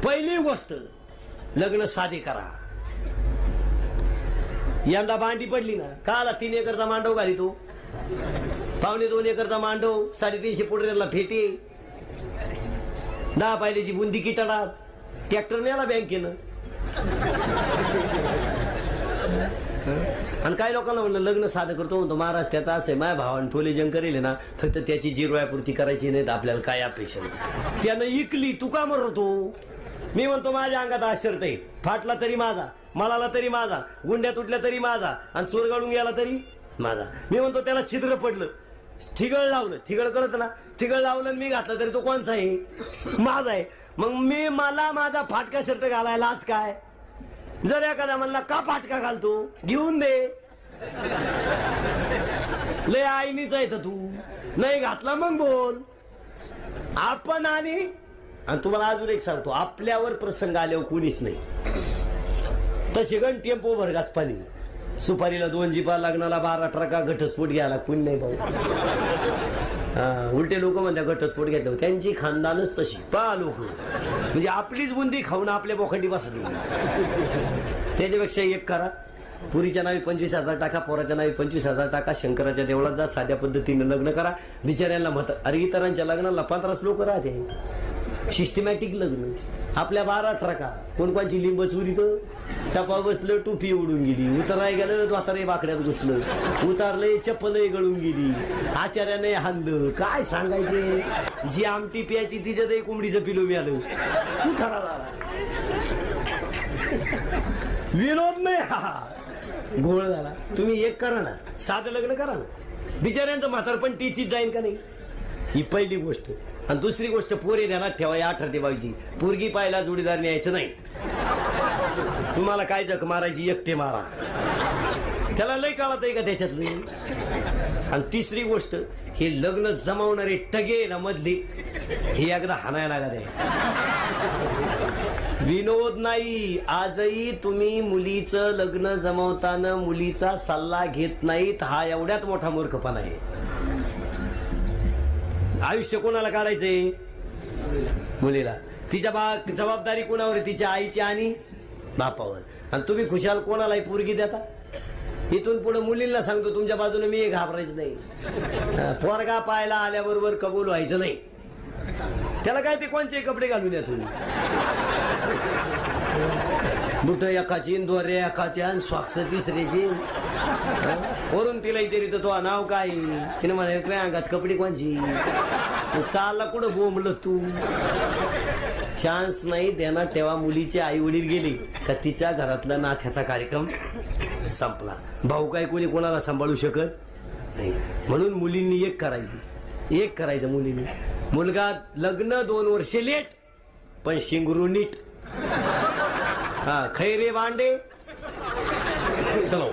पहिली गोष्ट लग्न साधे करा. यंदा भांडी पडली ना, काला 3 एकरचा मांडव घाली तो, 2.25 एकरचा मांडव, 350 पुढऱ्याला फेटी, 10 पायलीची बुंदी किटाडा, ट्रॅक्टर नेला बँकेनं. आणि काही लोकांना म्हणलं लग्न साधं करतो म्हणतो महाराज त्याचा असं आहे, माझ्या भावानं टोलेजन करेल ना, फक्त त्याची जिरवायापुरती करायची नाही तर आपल्याला काय अपेक्षा नाही. त्यानं इकली, तू का मरतो? मी म्हणतो माझ्या अंगात आश्चर्य आहे, फाटला तरी माझा, मलाला तरी माझा, गुंड्या तुटल्या तरी माझा, आणि चोरगाळून गेला तरी माझा. मी म्हणतो त्याला छिद्र पडलं, ठिगळ लावलं, ठिगळ कळत ना, ठिगळ लावलं मी घातलं तरी तो कोणचा आहे? माझा आहे. मग मला माझा फाटका शर्ट घालायला आज काय? जर एखादा म्हणला का फाटका घालतो, घेऊन दे, लय आईनीच आहे तर तू नाही घातला मग बोल. आपण आणि तुम्हाला अजून एक सांगतो, आपल्यावर प्रसंग आल्यावर कोणीच नाही. तसे गण टेम्पो भरगाच पाणी, सुपारीला 2 जीपा, लग्नाला 12 ट्रका, घटस्फोट घ्यायला कोणी नाही भाऊ. उलटे लोक म्हणतात घटस्फोट घेतलं, त्यांची खानदानच तशी पा लोक, म्हणजे आपलीच बुंदी खाऊन आपल्या बोखंडी बसली. त्याच्यापेक्षा एक करा, पुरीच्या नावी 25,000 टाका, पोराच्या नावी 25,000 टाका, शंकराच्या देवळात जा, साध्या पद्धतीने लग्न करा. बिचाऱ्यांना म्हणतात अरे इतरांच्या लग्नाला 15 लोक राहते, सिस्टमॅटिक लग्न. आपल्या 12 ट्रका, कोणकोणची लिंब चुरीत, टपा बसलं, टोपी उडून गेली, उतराय गेलं द्वातारे बाकड्यात घुसलं, उतारलंय चप्पलही गळून गेली, आचार्याने हाणलं, काय सांगायचे. जी आमटी प्यायची तिच्यात एक कोंबडीचं पिलो मिळालं, सुथारा झाला. विनोद नाही हा, घोळ झाला. तुम्ही एक करा ना, साधं लग्न करा ना, बिचाऱ्यांचं म्हातारपण टीचीत जाईन का नाही, ही पहिली गोष्ट. आणि दुसरी गोष्ट, पोरे ध्यानात ठेवा, या ठरते बाईची पोरगी पाहायला जोडीदार न्यायचं नाही. तुम्हाला काय जख मारायची एकटे मारा, त्याला लय काळात आहे का त्याच्यातली. आणि तिसरी गोष्ट, हे लग्न जमावणारे टगे ना मधली, हे एकदा हाणायला लागत आहे. विनोद नाही, आजही तुम्ही मुलीचं लग्न जमवताना मुलीचा सल्ला घेत नाहीत, हा एवढ्यात मोठा मूर्खपणा आहे. आयुष्य कोणाला काढायचंय? मुलीला. तिच्या जबाबदारी कोणावर? तिच्या आईची आणि बापावर. आणि तुम्ही खुशाल कोणालाही पोरगी देता. इथून पुढे मुलींना सांगतो, तुमच्या बाजूने मी घाबरायचं नाही. पोरगा पाहायला आल्याबरोबर कबूल व्हायचं नाही. त्याला काय ते कोणचे कपडे घालून या तुम्ही, बुट एकाची, दोरे एकाची, स्वाक्स तिसऱ्याची, वरून तिला विचारित तो नाव काय, तिने म्हणाले तुझ्या अंगात कपडे कोणची, चालला कुठं बोंबल तू. चान्स नाही देणार. तेव्हा मुलीचे आई वडील गेले का तिच्या घरातला नाथ्याचा कार्यक्रम संपला. भाऊ काय कोणी कोणाला सांभाळू शकत नाही. म्हणून मुलींनी एक करायचं मुलींनी. मुलगा लग्न 2 वर्ष लेट, पण शिंगरू नीट. खैरे भांडे चलो.